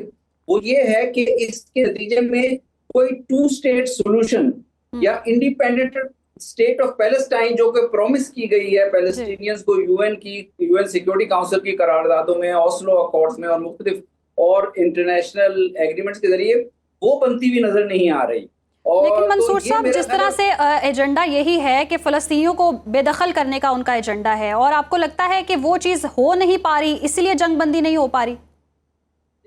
वो ये है कि इसके नतीजे में कोई 2 स्टेट सोल्यूशन या इंडिपेंडेंट स्टेट ऑफ पैलेस्टाइन जो कि प्रॉमिस की गई है पैलेस्टीनियंस को यूएन सिक्योरिटी काउंसिल की करारदादों में, ऑस्लो अकॉर्ड्स में और मुख्तलिफ और इंटरनेशनल एग्रीमेंट्स के जरिए, वो बनती हुई नजर नहीं आ रही। लेकिन मंसूर साहब, जिस तरह से एजेंडा यही है कि फ़लस्तीनियों को बेदखल करने का उनका एजेंडा है, और आपको लगता है कि वो चीज़ हो नहीं पा रही, इसलिए जंग बंदी नहीं हो पा रही?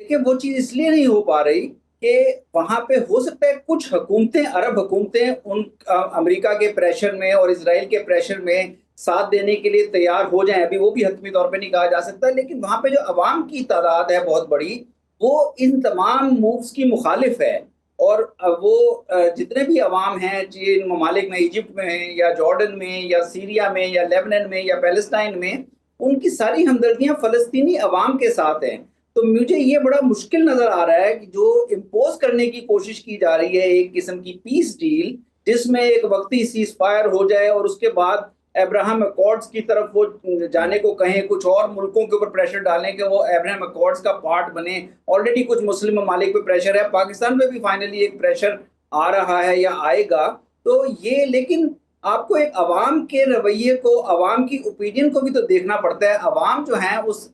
देखिए, वो चीज़ इसलिए नहीं हो पा रही कि वहाँ पे हो सकता है कुछ हुकूमतें, अरब हुकूमतें उन अमेरिका के प्रेशर में और इजराइल के प्रेशर में साथ देने के लिए तैयार हो जाएं। अभी वो भी हतमी तौर पे नहीं कहा जा सकता, लेकिन वहाँ पे जो अवाम की तादाद है बहुत बड़ी, वो इन तमाम मूव्स की मुखालिफ है। और वो जितने भी अवाम हैं जिन ममालिक में, इजिप्ट में या जॉर्डन में या सीरिया में या लेबनान में या पैलेस्टाइन में, उनकी सारी हमदर्दियाँ फ़लस्तीनी अवाम के साथ हैं। तो मुझे ये बड़ा मुश्किल नज़र आ रहा है कि जो इम्पोज करने की कोशिश की जा रही है एक किस्म की पीस डील, जिसमें एक वक्ती सीज फायर हो जाए और उसके बाद अब्राहम अकॉर्ड्स की तरफ वो जाने को कहें, कुछ और मुल्कों के ऊपर प्रेशर डालें कि वो अब्राहम अकॉर्ड्स का पार्ट बने। ऑलरेडी कुछ मुस्लिम ममालिक पे प्रेशर है, पाकिस्तान पे भी फाइनली एक प्रेशर आ रहा है या आएगा। तो ये, लेकिन आपको एक अवाम के रवैये को, अवाम की ओपिनियन को भी तो देखना पड़ता है। अवाम जो हैं उस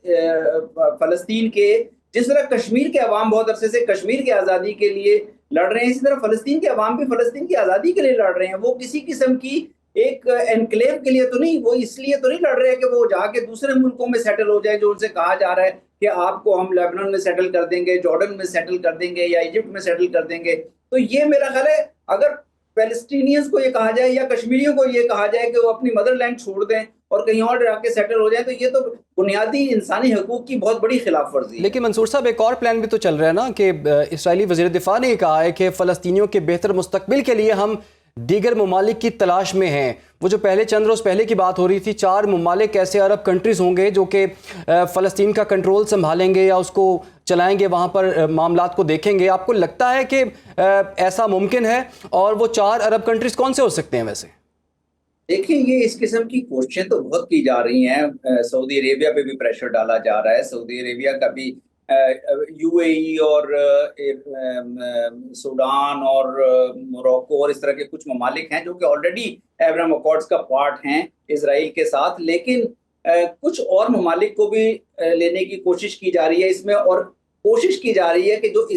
फ़लस्तीन के, जिस तरह कश्मीर के अवाम बहुत अरसे से कश्मीर की आज़ादी के लिए लड़ रहे हैं, इसी तरह फ़लस्तीन के अवाम भी फ़लस्तीन की आज़ादी के लिए लड़ रहे हैं। वो किसी किस्म की एक एनक्लेव के लिए तो नहीं, वो इसलिए तो नहीं लड़ रहे हैं कि वो जाके दूसरे मुल्कों में सेटल हो जाए, जो उनसे कहा जा रहा है कि आपको हम लेबनान में सेटल कर देंगे, जॉर्डन में सेटल कर देंगे या इजिप्ट में सेटल कर देंगे। तो ये मेरा ख्याल है, अगर पैलेस्टीनियंस को ये कहा जाए या कश्मीरियों को ये कहा जाए कि वो अपनी मदरलैंड छोड़ दें और कहीं और जाके सेटल हो जाए, तो ये तो बुनियादी इंसानी हकूक की बहुत बड़ी खिलाफ वर्जी है। लेकिन मंसूर साहब, एक और प्लान भी तो चल रहा है ना कि इस्राएली वज़ीर दिफा ने कहा है कि फ़लस्तीनियों के बेहतर मुस्तकबिल के लिए हम दीगर ममालिक की तलाश में हैं। वो जो पहले चंद रोज़ पहले की बात हो रही थी, 4 ममालिक ऐसे अरब कंट्रीज़ होंगे जो कि फ़लस्तीन का कंट्रोल संभालेंगे या उसको चलाएंगे, वहाँ पर मामलात को देखेंगे। आपको लगता है कि ऐसा मुमकिन है? और वो 4 अरब कंट्रीज़ कौन से हो सकते हैं वैसे? देखिए, ये इस किस्म की कोशिशें तो बहुत की जा रही हैं। सऊदी अरेबिया पे भी प्रेशर डाला जा रहा है। सऊदी अरेबिया का भी यूएई और सूडान और मोरक्को और इस तरह के कुछ ममालिक हैं जो कि ऑलरेडी अब्राहम अकॉर्ड्स का पार्ट हैं इजराइल के साथ। लेकिन कुछ और ममालिक को भी लेने की कोशिश की जा रही है इसमें, और कोशिश की जा रही है कि जो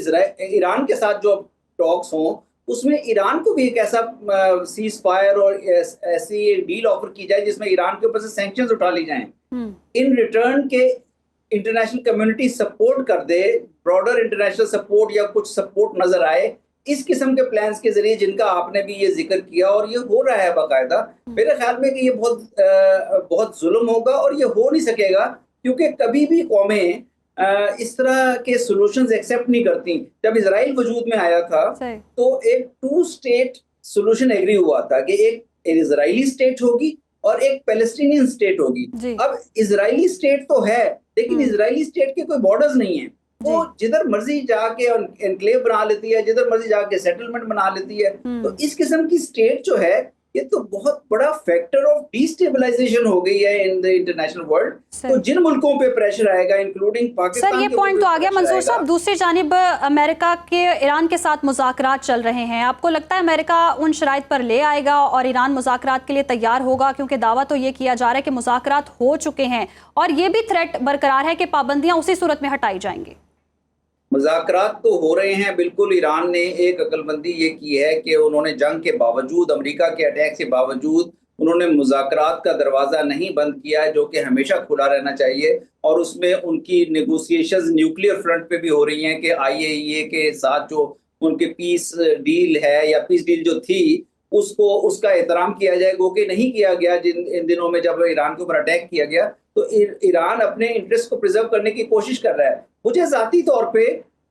ईरान के साथ जो टॉक्स हों उसमें ईरान को भी एक ऐसा सीज फायर और ऐसी डील ऑफर की जाए जिसमें ईरान के ऊपर से सैंक्शंस उठा ली जाएं। इन रिटर्न के इंटरनेशनल कम्युनिटी सपोर्ट कर दे, ब्रॉडर इंटरनेशनल सपोर्ट या कुछ सपोर्ट नजर आए, इस किस्म के प्लान्स के जरिए जिनका आपने भी ये जिक्र किया और ये हो रहा है बाकायदा। मेरे ख्याल में कि ये बहुत जुल्म होगा और ये हो नहीं सकेगा, क्योंकि कभी भी कौमें इस तरह के सॉल्यूशंस एक्सेप्ट नहीं करती। जब इजराइल वजूद में आया था तो एक 2 स्टेट सॉल्यूशन एग्री हुआ था कि एक इजरायली स्टेट होगी और एक पैलेस्टीनियन स्टेट होगी। अब इजरायली स्टेट तो है, लेकिन इजरायली स्टेट के कोई बॉर्डर्स नहीं है। वो जिधर मर्जी जाके एनक्लेव बना लेती है, जिधर मर्जी जाके सेटलमेंट बना लेती है। तो इस किस्म की स्टेट जो है, ये तो बहुत बड़ा फैक्टर ऑफ डिस्टेबलाइजेशन हो गई है इन द इंटरनेशनल वर्ल्ड। तो जिन मुल्कों पे प्रेशर आएगा, इंक्लूडिंग पाकिस्तान, सर ये पॉइंट तो आ गया मंसूर साहब। दूसरी जानिब अमेरिका के ईरान के साथ मुज़ाकरात चल रहे हैं। आपको लगता है अमेरिका उन शराइत पर ले आएगा और ईरान मुज़ाकरात के लिए तैयार होगा? क्योंकि दावा तो ये किया जा रहा है कि मुज़ाकरात हो चुके हैं और ये भी थ्रेट बरकरार है कि पाबंदियां उसी सूरत में हटाई जाएंगी। मुज़ाकरात तो हो रहे हैं बिल्कुल। ईरान ने एक अक्लमंदी ये की है कि उन्होंने जंग के बावजूद, अमेरिका के अटैक के बावजूद, उन्होंने मुज़ाकरात का दरवाज़ा नहीं बंद किया है, जो कि हमेशा खुला रहना चाहिए। और उसमें उनकी नेगोशिएशंस न्यूक्लियर फ्रंट पे भी हो रही हैं कि IAEA के साथ जो उनके पीस डील है या पीस डील जो थी उसका एहतराम किया जाए, वो कि नहीं किया गया इन दिनों में जब ईरान के ऊपर अटैक किया गया। तो ईरान अपने इंटरेस्ट को प्रिजर्व करने की कोशिश कर रहा है। मुझे ज़ाती तौर पे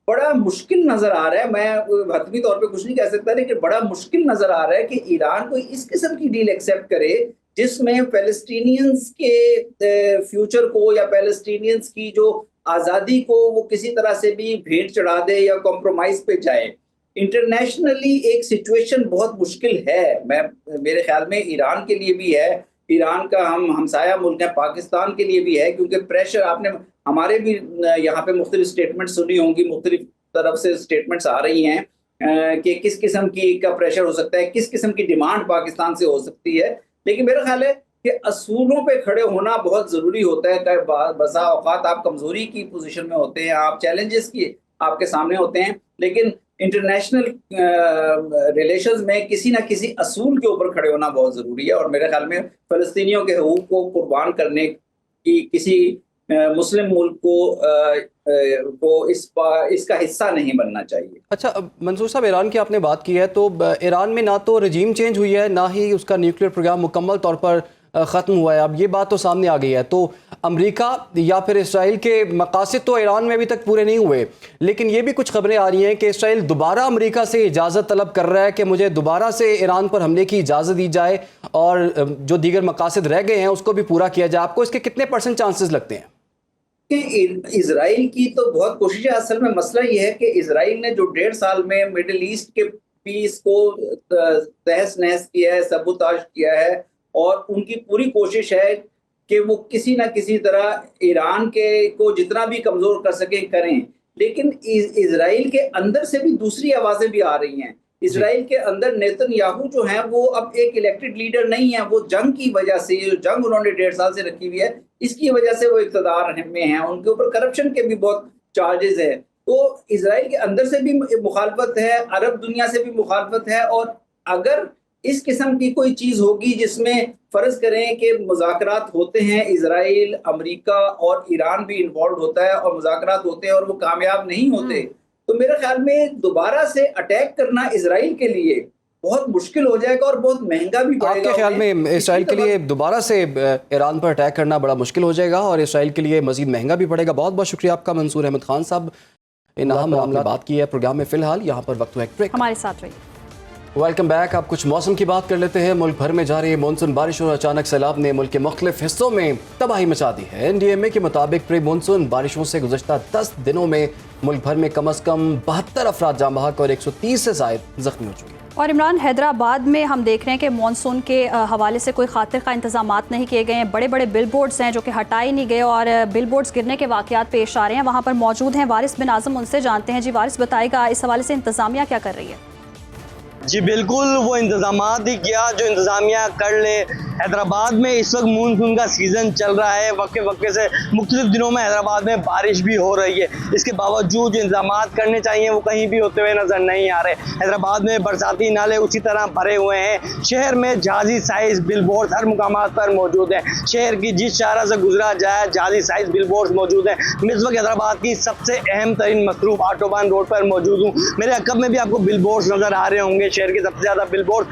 बड़ा मुश्किल नज़र आ रहा है, मैं हतमी तौर पे कुछ नहीं कह सकता, लेकिन बड़ा मुश्किल नज़र आ रहा है कि ईरान कोई इस किस्म की डील एक्सेप्ट करे जिसमें पैलेस्टीनियंस के फ्यूचर को या पैलेस्टीनियंस की जो आज़ादी को वो किसी तरह से भी भेंट चढ़ा दे या कॉम्प्रोमाइज़ पे जाए। इंटरनेशनली एक सिचुएशन बहुत मुश्किल है, मेरे ख्याल में ईरान के लिए भी है, ईरान का हमसाया मुल्क है, पाकिस्तान के लिए भी है, क्योंकि प्रेशर आपने हमारे भी यहाँ पे मुख्तलिफ स्टेटमेंट सुनी होंगी, मुख्तलिफ तरफ से स्टेटमेंट्स आ रही हैं कि किस किस्म की का प्रेशर हो सकता है, किस किस्म की डिमांड पाकिस्तान से हो सकती है। लेकिन मेरा ख्याल है कि असूलों पे खड़े होना बहुत ज़रूरी होता है। बसा औकात आप कमज़ोरी की पोजीशन में होते हैं, आप चैलेंजेस की आपके सामने होते हैं, लेकिन इंटरनेशनल रिलेशंस में किसी ना किसी असूल के ऊपर खड़े होना बहुत ज़रूरी है। और मेरे ख्याल में फ़लस्तीनियों के हकूक़ को कुर्बान करने की किसी मुस्लिम मुल्क को इसका हिस्सा नहीं बनना चाहिए। अच्छा मंसूर साहब, ईरान की आपने बात की है, तो ईरान में ना तो रजीम चेंज हुई है, ना ही उसका न्यूक्लियर प्रोग्राम मुकम्मल तौर पर ख़त्म हुआ है। अब ये बात तो सामने आ गई है, तो अमेरिका या फिर इसराइल के मकासद तो ईरान में अभी तक पूरे नहीं हुए, लेकिन ये भी कुछ खबरें आ रही हैं कि इसराइल दोबारा अमेरिका से इजाज़त तलब कर रहा है कि मुझे दोबारा से ईरान पर हमले की इजाज़त दी जाए और जो दीगर मकासद रह गए हैं उसको भी पूरा किया जाए। आपको इसके कितने % चांसेस लगते हैं? कि इजराइल की तो बहुत कोशिश है। असल में मसला ये है कि इजराइल ने जो 1.5 साल में मिडिल ईस्ट के पीस को तहस नहस किया है, सबूताज किया है, और उनकी पूरी कोशिश है कि वो किसी ना किसी तरह ईरान के को जितना भी कमज़ोर कर सके करें। लेकिन इजराइल के अंदर से भी दूसरी आवाज़ें भी आ रही हैं। इजराइल के अंदर नेतन्याहू जो हैं वो अब एक इलेक्टेड लीडर नहीं है, वो जंग की वजह से, जो जंग उन्होंने 1.5 साल से रखी हुई है, इसकी वजह से वो इक़्तिदार में हैं। उनके ऊपर करप्शन के भी बहुत चार्जेस हैं। तो इजराइल के अंदर से भी मुखालफत है, अरब दुनिया से भी मुखालफत है। और अगर इस किस्म की कोई चीज़ होगी जिसमें फ़र्ज़ करें कि मुज़ाकरात होते हैं, इजराइल, अमेरिका और ईरान भी इन्वॉल्व होता है और मुज़ाकरात होते हैं और वो कामयाब नहीं होते, तो मेरे ख्याल में दोबारा से अटैक करना इजराइल के लिए बहुत मुश्किल हो जाएगा और बहुत महंगा भी पड़ेगा। आपके ख्याल में इसराइल के लिए दोबारा से ईरान पर अटैक करना बड़ा मुश्किल हो जाएगा और इसराइल के लिए मजीद महंगा भी पड़ेगा? बहुत बहुत शुक्रिया आपका मंसूर अहमद खान साहब, इन अहम मामला बात की है प्रोग्राम में। फिलहाल यहाँ पर वक्त है एक ब्रेक, हमारे साथ रहिए। Welcome back. अब कुछ मौसम की बात कर लेते हैं। मुल्क भर में जारी मानसून बारिश और अचानक सैलाब ने मुल्क के मुख्तलिफ हिस्सों में तबाही मचा दी है। NDMA के मुताबिक प्री मानसून बारिशों से गुज़श्ता 10 दिनों में मुल्क भर में कम अज़ कम 72 अफराद जाँ बहक और 130 से ज़ायद ज़ख्मी हो चुके हैं। और इमरान, हैदराबाद में हम देख रहे हैं कि मानसून के हवाले से कोई खातिर का इंतजामात नहीं किए गए हैं। बड़े बड़े बिल बोर्ड्स हैं जो कि हटाए नहीं गए और बिल बोर्ड्स गिरने के वाक़यात पेश आ रहे हैं। वहाँ पर मौजूद हैं वारिस बिन आज़म, उनसे जानते हैं। जी वारिस, बताएगा इस हवाले से इंतज़ामिया क्या कर रही है? जी बिल्कुल, वो इंतजामात ही किया जो इंतजामिया कर ले। हैदराबाद में इस वक्त मानसून का सीज़न चल रहा है, वक्फे वक्फे से मुख्तलिफ दिनों में हैदराबाद में बारिश भी हो रही है। इसके बावजूद जो इंतजामात करने चाहिए वो कहीं भी होते हुए नज़र नहीं आ रहे। हैदराबाद में बरसाती नाले उसी तरह भरे हुए हैं। शहर में जहाजी साइज़ बिल बोर्ड हर मुकामात पर मौजूद है। शहर की जिस शाहरा से गुजरा जाए जहाजी साइज़ बिल बोर्ड मौजूद है। मैं इस वक्त हैदराबाद की सबसे अहम तरीन मसरूफ ऑटोबान रोड पर मौजूद हूँ। मेरे अकब में भी आपको बिल बोर्ड नज़र आ रहे होंगे। शहर के सबसे ज़्यादा बिल बोर्ड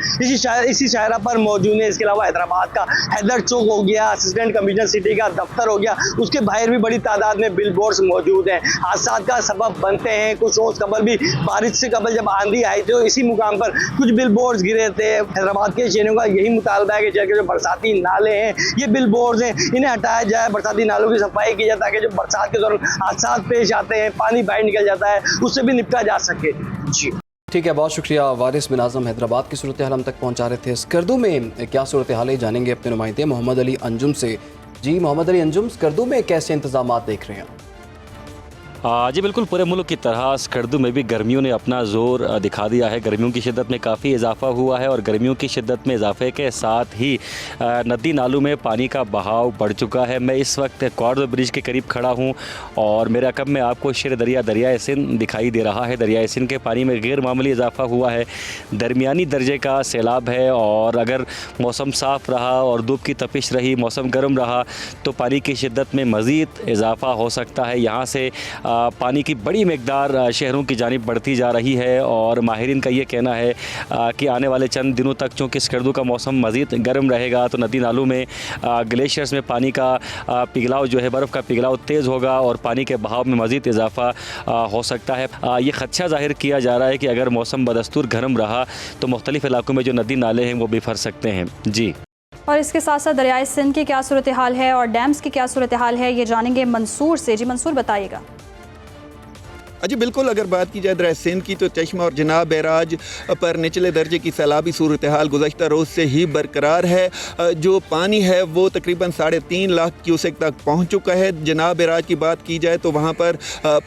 इसी शाहरा पर मौजूद है। इसके अलावा हैदराबाद का हैदर चौक हो गया, असिस्टेंट कमिश्नर सिटी का दफ्तर हो गया, उसके बाहर भी बड़ी तादाद में बिल बोर्ड्स मौजूद हैं। हादसा का सबब बनते हैं। कुछ रोज कबल भी बारिश से कबल जब आंधी आई थी तो इसी मुकाम पर कुछ बिल बोर्ड्स गिरे थे। हैदराबाद के शहरों का यही मुतालबा है कि शहर के जो बरसाती नाले हैं, ये बिल बोर्ड्स हैं, इन्हें हटाया जाए, बरसाती नालों की सफाई की जाए ताकि जो बरसात के दौरान हादसा पेश आते हैं, पानी बाहर निकल जाता है, उससे भी निपटा जा सके। जी ठीक है, बहुत शुक्रिया। वारिस बिन आज़म हैदराबाद की सूरत हाल हम तक पहुँचा रहे थे। स्कर्दू में क्या सूरत हाल है जानेंगे अपने नुमाइंदे मोहम्मद अली अंजुम से। जी मोहम्मद अली अंजुम, स्कर्दू में कैसे इंतजाम देख रहे हैं? जी बिल्कुल, पूरे मुल्क की तरह स्कर्दू में भी गर्मियों ने अपना ज़ोर दिखा दिया है। गर्मियों की शिद्दत में काफ़ी इजाफा हुआ है और गर्मियों की शिद्दत में इजाफे के साथ ही नदी नालों में पानी का बहाव बढ़ चुका है। मैं इस वक्त क्वार्टर ब्रिज के करीब खड़ा हूँ और मेरे अकब में आपको शेर दरिया सिंध दिखाई दे रहा है। दरिया सिंध के पानी में गैर मामूली इजाफा हुआ है, दरमियानी दर्जे का सैलाब है। और अगर मौसम साफ़ रहा और धूप की तपिश रही, मौसम गर्म रहा तो पानी की शिद्दत में मज़ीद इजाफा हो सकता है। यहाँ से पानी की बड़ी मकदार शहरों की जानिब बढ़ती जा रही है और माहिरीन का ये कहना है कि आने वाले चंद दिनों तक चूँकि स्कर्दू का मौसम मज़ीद गर्म रहेगा तो नदी नालों में ग्लेशियर्स में पानी का पिघलाव जो है, बर्फ़ का पिघलाव तेज़ होगा और पानी के बहाव में मज़ीद इजाफा हो सकता है। ये खदशा ज़ाहिर किया जा रहा है कि अगर मौसम बदस्तूर गर्म रहा तो मुख्तलिफ़ इलाकों में जो नदी नाले हैं वो भी फर सकते हैं। जी और इसके साथ साथ दरियाए सिंध की क्या सूरत हाल है और डैम्स की क्या सूरत हाल है, ये जानेंगे मंसूर से। जी मंसूर, बताइएगा। जी बिल्कुल, अगर बात की जाए दरियाए सिंध की तो चश्मा और जनाब बैराज पर निचले दर्जे की सैलाबी सूरत हाल गुज़श्ता रोज़ से ही बरकरार है। जो पानी है वो तकरीबन 3.5 लाख क्यूसेक तक पहुंच चुका है। जनाब बैराज की बात की जाए तो वहां पर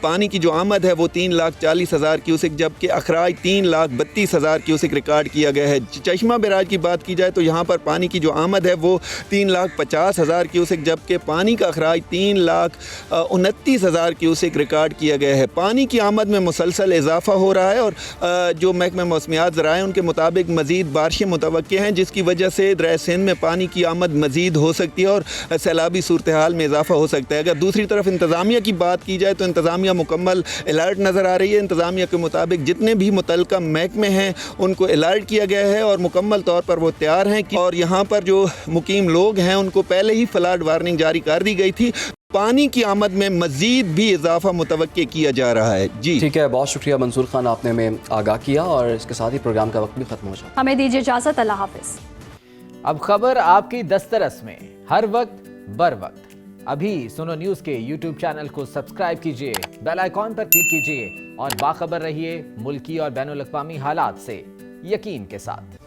पानी की जो आमद है वो 3,40,000 क्यूसेक, जबकि अखराज 3,32,000 क्यूसेक रिकॉर्ड किया गया है। चश्मा बैराज की बात की जाए तो यहाँ पर पानी की जो आमद है वो 3,50,000 क्यूसेक, जबकि पानी का अखराज 3,29,000 क्यूसेक रिकॉर्ड किया गया है। पानी की आमद में मुसलसल इजाफा हो रहा है और जो महकमा मौसमियात ज़राए उनके मुताबिक मज़ीद बारिशें मुतवक्के हैं, जिसकी वजह से दरियाए सिंध में पानी की आमद मज़ीद हो सकती है और सैलाबी सूरत हाल में इजाफा हो सकता है। अगर दूसरी तरफ इंतज़ामिया की बात की जाए तो इंतज़ामिया मुकम्मल अलर्ट नज़र आ रही है। इंतज़ामिया के मुताबिक जितने भी मुतल्लिका महकमे हैं उनको अलर्ट किया गया है और मुकम्मल तौर पर वो तैयार हैं और यहाँ पर जो मुकीम लोग हैं उनको पहले ही फ्लड वार्निंग जारी कर दी गई थी। पानी की आमद में मजीद भी इजाफा मुतवक्के किया जा रहा है। जी ठीक है, बहुत शुक्रिया मंसूर खान, आपने हमें आगाह किया और इसके साथ ही प्रोग्राम का वक्त भी खत्म हो जाए। हमें दीजिए इजाजत, अल्लाह हाफिज। अब खबर आपकी दस्तरस में, हर वक्त बर वक्त। अभी सुनो न्यूज के YouTube चैनल को सब्सक्राइब कीजिए, बेल आइकॉन पर क्लिक कीजिए और बाखबर रहिए मुल्की और बैनुल अक़वामी हालात से यकीन के साथ।